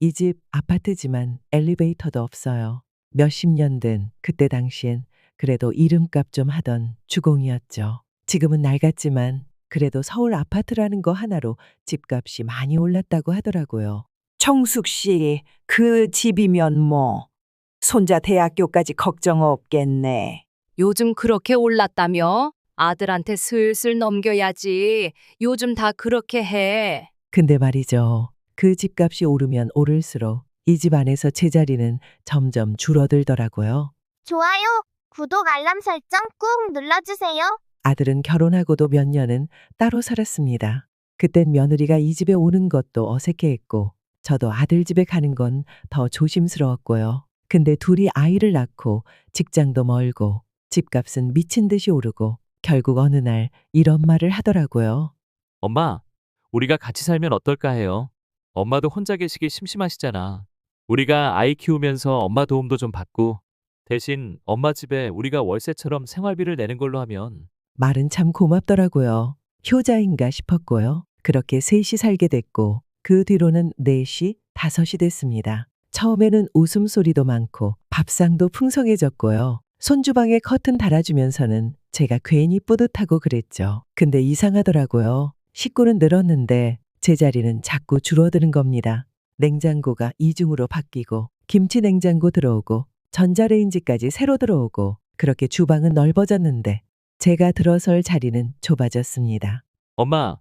이 집 아파트지만 엘리베이터도 없어요. 몇십 년 된 그때 당시엔 그래도 이름값 좀 하던 주공이었죠. 지금은 낡았지만 그래도 서울 아파트라는 거 하나로 집값이 많이 올랐다고 하더라고요. 청숙 씨, 그 집이면 뭐 손자 대학교까지 걱정 없겠네. 요즘 그렇게 올랐다며? 아들한테 슬슬 넘겨야지. 요즘 다 그렇게 해. 근데 말이죠. 그 집값이 오르면 오를수록 이 집 안에서 제자리는 점점 줄어들더라고요. 좋아요, 구독 알람 설정 꾹 눌러주세요. 아들은 결혼하고도 몇 년은 따로 살았습니다. 그땐 며느리가 이 집에 오는 것도 어색해했고 저도 아들 집에 가는 건 더 조심스러웠고요. 근데 둘이 아이를 낳고 직장도 멀고 집값은 미친 듯이 오르고 결국 어느 날 이런 말을 하더라고요. 엄마, 우리가 같이 살면 어떨까 해요? 엄마도 혼자 계시기 심심하시잖아. 우리가 아이 키우면서 엄마 도움도 좀 받고, 대신 엄마 집에 우리가 월세처럼 생활비를 내는 걸로 하면. 말은 참 고맙더라고요. 효자인가 싶었고요. 그렇게 셋이 살게 됐고 그 뒤로는 넷이 다섯이 됐습니다. 처음에는 웃음소리도 많고 밥상도 풍성해졌고요. 손주방에 커튼 달아주면서는 제가 괜히 뿌듯하고 그랬죠. 근데 이상하더라고요. 식구는 늘었는데 제자리는 자꾸 줄어드는 겁니다. 냉장고가 이중으로 바뀌고 김치 냉장고 들어오고 전자레인지까지 새로 들어오고 그렇게 주방은 넓어졌는데 제가 들어설 자리는 좁아졌습니다. 엄마,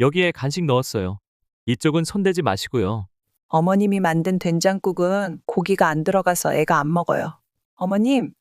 여기에 간식 넣었어요. 이쪽은 손대지 마시고요. 어머님이 만든 된장국은 고기가 안 들어가서 애가 안 먹어요. 어머님,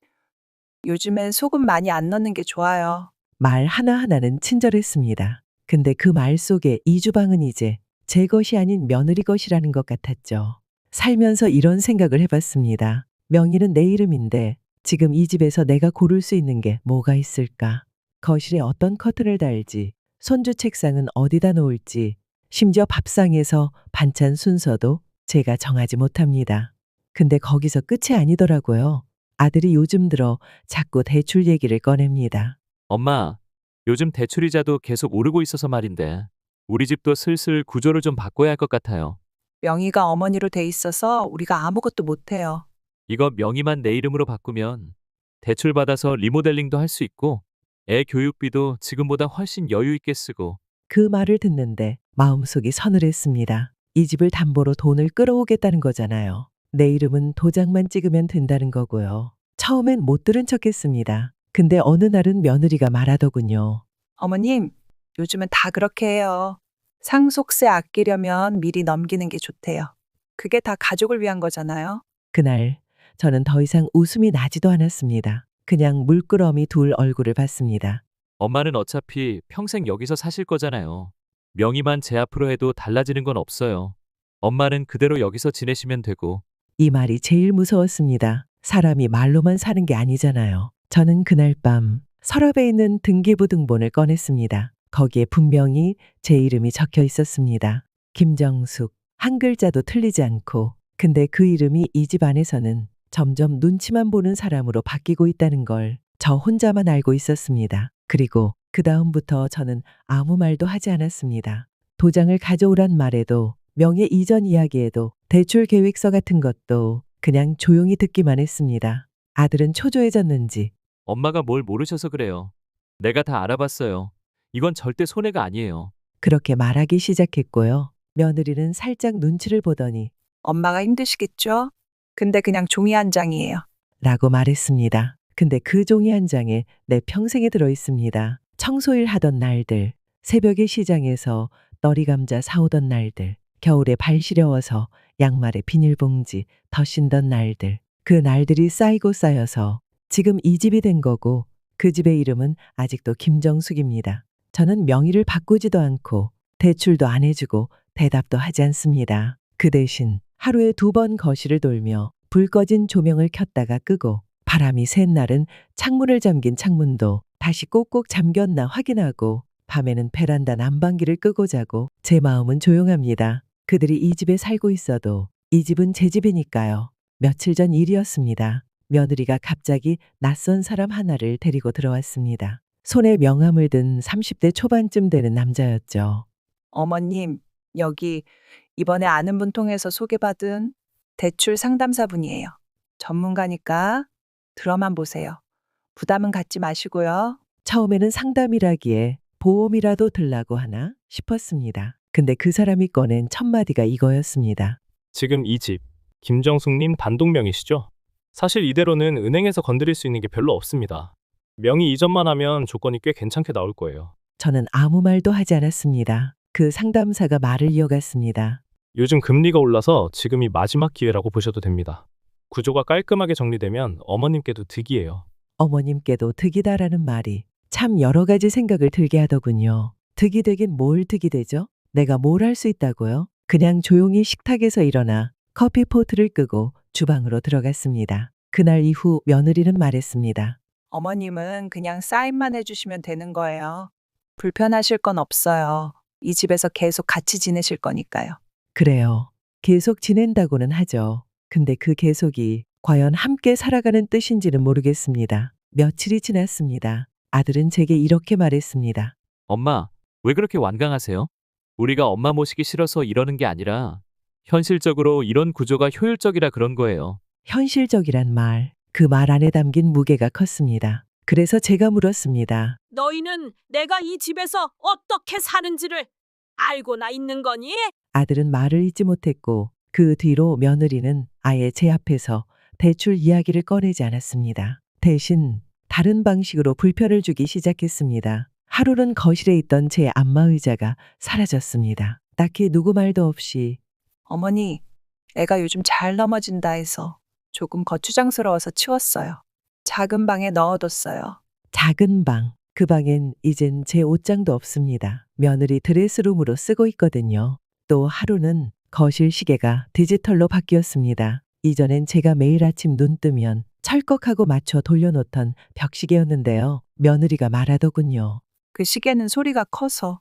요즘엔 소금 많이 안 넣는 게 좋아요. 말 하나하나는 친절했습니다. 근데 그 말 속에 이 주방은 이제 제 것이 아닌 며느리 것이라는 것 같았죠. 살면서 이런 생각을 해봤습니다. 명의는 내 이름인데 지금 이 집에서 내가 고를 수 있는 게 뭐가 있을까? 거실에 어떤 커튼을 달지, 손주 책상은 어디다 놓을지, 심지어 밥상에서 반찬 순서도 제가 정하지 못합니다. 근데 거기서 끝이 아니더라고요. 아들이 요즘 들어 자꾸 대출 얘기를 꺼냅니다. 엄마, 요즘 대출이자도 계속 오르고 있어서 말인데, 우리 집도 슬슬 구조를 좀 바꿔야 할 것 같아요. 명의가 어머니로 돼 있어서 우리가 아무것도 못해요. 이거 명의만 내 이름으로 바꾸면 대출 받아서 리모델링도 할 수 있고, 애 교육비도 지금보다 훨씬 여유 있게 쓰고. 그 말을 듣는데 마음속이 서늘했습니다. 이 집을 담보로 돈을 끌어오겠다는 거잖아요. 내 이름은 도장만 찍으면 된다는 거고요. 처음엔 못 들은 척했습니다. 근데 어느 날은 며느리가 말하더군요. 어머님, 요즘은 다 그렇게 해요. 상속세 아끼려면 미리 넘기는 게 좋대요. 그게 다 가족을 위한 거잖아요. 그날 저는 더 이상 웃음이 나지도 않았습니다. 그냥 물끄러미 둘 얼굴을 봤습니다. 엄마는 어차피 평생 여기서 사실 거잖아요. 명의만 제 앞으로 해도 달라지는 건 없어요. 엄마는 그대로 여기서 지내시면 되고. 이 말이 제일 무서웠습니다. 사람이 말로만 사는 게 아니잖아요. 저는 그날 밤 서랍에 있는 등기부등본을 꺼냈습니다. 거기에 분명히 제 이름이 적혀 있었습니다. 김정숙. 한 글자도 틀리지 않고. 근데 그 이름이 이 집 안에서는 점점 눈치만 보는 사람으로 바뀌고 있다는 걸 저 혼자만 알고 있었습니다. 그리고 그 다음부터 저는 아무 말도 하지 않았습니다. 도장을 가져오란 말에도 명예 이전 이야기에도 대출 계획서 같은 것도 그냥 조용히 듣기만 했습니다. 아들은 초조해졌는지 엄마가 뭘 모르셔서 그래요. 내가 다 알아봤어요. 이건 절대 손해가 아니에요. 그렇게 말하기 시작했고요. 며느리는 살짝 눈치를 보더니 엄마가 힘드시겠죠? 근데 그냥 종이 한 장이에요. 라고 말했습니다. 근데 그 종이 한 장에 내 평생이 들어 있습니다. 청소일 하던 날들, 새벽에 시장에서 너리 감자 사오던 날들, 겨울에 발 시려워서 양말에 비닐봉지 더 신던 날들, 그 날들이 쌓이고 쌓여서 지금 이 집이 된 거고 그 집의 이름은 아직도 김정숙입니다. 저는 명의를 바꾸지도 않고 대출도 안 해주고 대답도 하지 않습니다. 그 대신 하루에 2번 거실을 돌며 불 꺼진 조명을 켰다가 끄고 바람이 센 날은 창문을 잠긴 창문도 다시 꼭꼭 잠겼나 확인하고 밤에는 베란다 난방기를 끄고 자고 제 마음은 조용합니다. 그들이 이 집에 살고 있어도 이 집은 제 집이니까요. 며칠 전 일이었습니다. 며느리가 갑자기 낯선 사람 하나를 데리고 들어왔습니다. 손에 명함을 든 30대 초반쯤 되는 남자였죠. 어머님, 여기 이번에 아는 분 통해서 소개받은 대출 상담사분이에요. 전문가니까 들어만 보세요. 부담은 갖지 마시고요. 처음에는 상담이라기에 보험이라도 들라고 하나 싶었습니다. 근데 그 사람이 꺼낸 첫 마디가 이거였습니다. 지금 이 집, 김정숙님 단독명이시죠? 사실 이대로는 은행에서 건드릴 수 있는 게 별로 없습니다. 명의 이전만 하면 조건이 꽤 괜찮게 나올 거예요. 저는 아무 말도 하지 않았습니다. 그 상담사가 말을 이어갔습니다. 요즘 금리가 올라서 지금이 마지막 기회라고 보셔도 됩니다. 구조가 깔끔하게 정리되면 어머님께도 득이에요. 어머님께도 득이다라는 말이 참 여러 가지 생각을 들게 하더군요. 득이 되긴 뭘 득이 되죠? 내가 뭘 할 수 있다고요? 그냥 조용히 식탁에서 일어나 커피포트를 끄고 주방으로 들어갔습니다. 그날 이후 며느리는 말했습니다. 어머님은 그냥 사인만 해주시면 되는 거예요. 불편하실 건 없어요. 이 집에서 계속 같이 지내실 거니까요. 그래요. 계속 지낸다고는 하죠. 근데 그 계속이 과연 함께 살아가는 뜻인지는 모르겠습니다. 며칠이 지났습니다. 아들은 제게 이렇게 말했습니다. 엄마, 왜 그렇게 완강하세요? 우리가 엄마 모시기 싫어서 이러는 게 아니라 현실적으로 이런 구조가 효율적이라 그런 거예요. 현실적이란 말, 그 말 안에 담긴 무게가 컸습니다. 그래서 제가 물었습니다. 너희는 내가 이 집에서 어떻게 사는지를 알고나 있는 거니? 아들은 말을 잇지 못했고 그 뒤로 며느리는 아예 제 앞에서 대출 이야기를 꺼내지 않았습니다. 대신 다른 방식으로 불편을 주기 시작했습니다. 하루는 거실에 있던 제 안마의자가 사라졌습니다. 딱히 누구 말도 없이 어머니, 애가 요즘 잘 넘어진다 해서 조금 거추장스러워서 치웠어요. 작은 방에 넣어뒀어요. 작은 방, 그 방엔 이젠 제 옷장도 없습니다. 며느리 드레스룸으로 쓰고 있거든요. 또 하루는 거실 시계가 디지털로 바뀌었습니다. 이전엔 제가 매일 아침 눈 뜨면 철컥하고 맞춰 돌려놓던 벽시계였는데요. 며느리가 말하더군요. 그 시계는 소리가 커서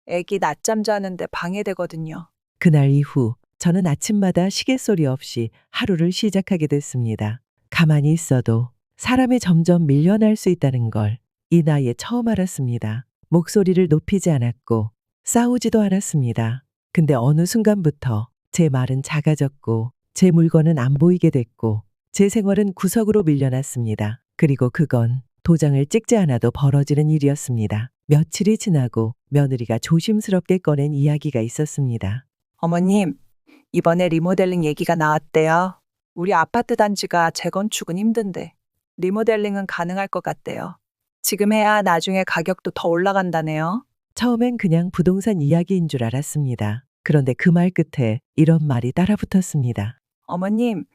애기 낮잠 자는데 방해되거든요. 그날 이후 저는 아침마다 시계 소리 없이 하루를 시작하게 됐습니다. 가만히 있어도 사람이 점점 밀려날 수 있다는 걸 이 나이에 처음 알았습니다. 목소리를 높이지 않았고 싸우지도 않았습니다. 근데 어느 순간부터 제 말은 작아졌고 제 물건은 안 보이게 됐고 제 생활은 구석으로 밀려났습니다. 그리고 그건 도장을 찍지 않아도 벌어지는 일이었습니다. 며칠이 지나고 며느리가 조심스럽게 꺼낸 이야기가 있었습니다. 어머님, 이번에 리모델링 얘기가 나왔대요. 우리 아파트 단지가 재건축은 힘든데 리모델링은 가능할 것 같대요. 지금 해야 나중에 가격도 더 올라간다네요. 처음엔 그냥 부동산 이야기인 줄 알았습니다. 그런데 그 말 끝에 이런 말이 따라붙었습니다. 어머님,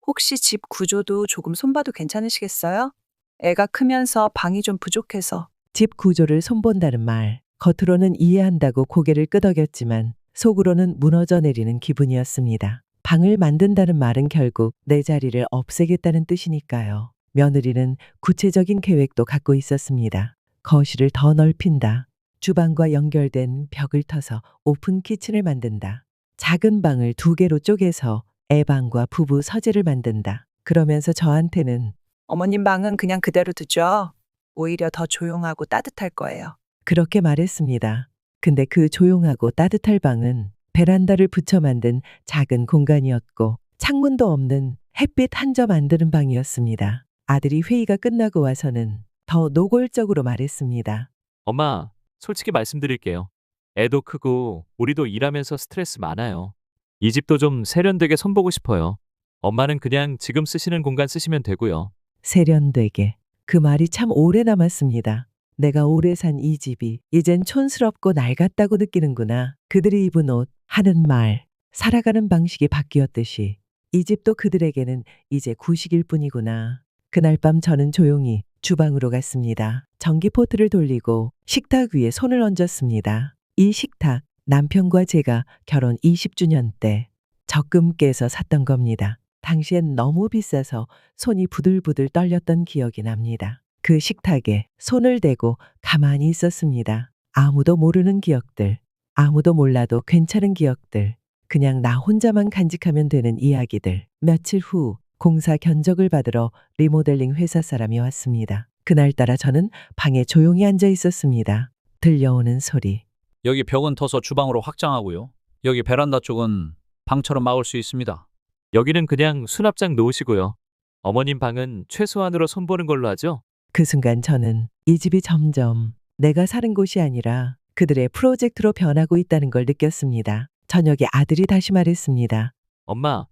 혹시 집 구조도 조금 손봐도 괜찮으시겠어요? 애가 크면서 방이 좀 부족해서. 집 구조를 손본다는 말, 겉으로는 이해한다고 고개를 끄덕였지만 속으로는 무너져 내리는 기분이었습니다. 방을 만든다는 말은 결국 내 자리를 없애겠다는 뜻이니까요. 며느리는 구체적인 계획도 갖고 있었습니다. 거실을 더 넓힌다. 주방과 연결된 벽을 터서 오픈 키친을 만든다. 작은 방을 2개로 쪼개서 애방과 부부 서재를 만든다. 그러면서 저한테는 어머님 방은 그냥 그대로 두죠. 오히려 더 조용하고 따뜻할 거예요. 그렇게 말했습니다. 근데 그 조용하고 따뜻할 방은 베란다를 붙여 만든 작은 공간이었고 창문도 없는 햇빛 한 점 안 드는 방이었습니다. 아들이 회의가 끝나고 와서는 더 노골적으로 말했습니다. 엄마, 솔직히 말씀드릴게요. 애도 크고 우리도 일하면서 스트레스 많아요. 이 집도 좀 세련되게 손보고 싶어요. 엄마는 그냥 지금 쓰시는 공간 쓰시면 되고요. 세련되게. 그 말이 참 오래 남았습니다. 내가 오래 산 이 집이 이젠 촌스럽고 낡았다고 느끼는구나. 그들이 입은 옷, 하는 말, 살아가는 방식이 바뀌었듯이 이 집도 그들에게는 이제 구식일 뿐이구나. 그날 밤 저는 조용히 주방으로 갔습니다. 전기포트를 돌리고 식탁 위에 손을 얹었습니다. 이 식탁, 남편과 제가 결혼 20주년 때 적금 깨서 샀던 겁니다. 당시엔 너무 비싸서 손이 부들부들 떨렸던 기억이 납니다. 그 식탁에 손을 대고 가만히 있었습니다. 아무도 모르는 기억들, 아무도 몰라도 괜찮은 기억들, 그냥 나 혼자만 간직하면 되는 이야기들. 며칠 후 공사 견적을 받으러 리모델링 회사 사람이 왔습니다. 그날따라 저는 방에 조용히 앉아 있었습니다. 들려오는 소리. 여기 벽은 터서 주방으로 확장하고요. 여기 베란다 쪽은 방처럼 막을 수 있습니다. 여기는 그냥 수납장 놓으시고요. 어머님 방은 최소한으로 손보는 걸로 하죠? 그 순간 저는 이 집이 점점 내가 사는 곳이 아니라 그들의 프로젝트로 변하고 있다는 걸 느꼈습니다. 저녁에 아들이 다시 말했습니다. 엄마,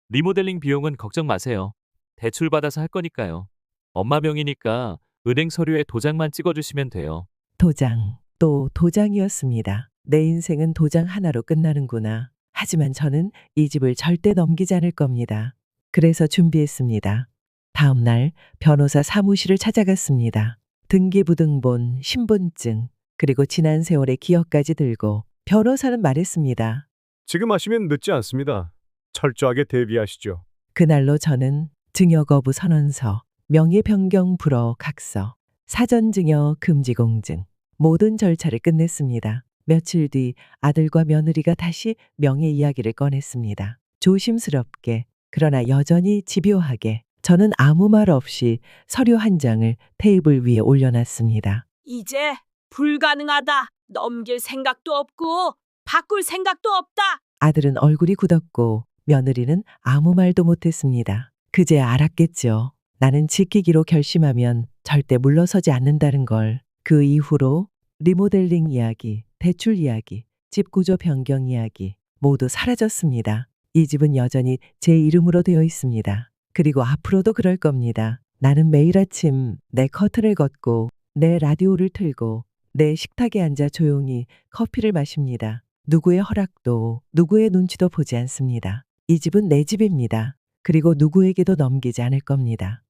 리모델링 비용은 걱정 마세요. 대출 받아서 할 거니까요. 엄마 명의니까 은행 서류에 도장만 찍어주시면 돼요. 도장, 또 도장이었습니다. 내 인생은 도장 하나로 끝나는구나. 하지만 저는 이 집을 절대 넘기지 않을 겁니다. 그래서 준비했습니다. 다음 날 변호사 사무실을 찾아갔습니다. 등기부등본, 신분증, 그리고 지난 세월의 기억까지 들고 변호사는 말했습니다. 지금 하시면 늦지 않습니다. 철저하게 대비하시죠. 그날로 저는 증여 거부 선언서, 명예 변경 불허 각서, 사전 증여 금지 공증, 모든 절차를 끝냈습니다. 며칠 뒤 아들과 며느리가 다시 명예 이야기를 꺼냈습니다. 조심스럽게, 그러나 여전히 집요하게 저는 아무 말 없이 서류 한 장을 테이블 위에 올려놨습니다. 이제 불가능하다. 넘길 생각도 없고 바꿀 생각도 없다. 아들은 얼굴이 굳었고 며느리는 아무 말도 못했습니다. 그제야 알았겠죠. 나는 지키기로 결심하면 절대 물러서지 않는다는 걸. 그 이후로 리모델링 이야기, 대출 이야기, 집 구조 변경 이야기 모두 사라졌습니다. 이 집은 여전히 제 이름으로 되어 있습니다. 그리고 앞으로도 그럴 겁니다. 나는 매일 아침 내 커튼을 걷고 내 라디오를 틀고 내 식탁에 앉아 조용히 커피를 마십니다. 누구의 허락도 누구의 눈치도 보지 않습니다. 이 집은 내 집입니다. 그리고 누구에게도 넘기지 않을 겁니다.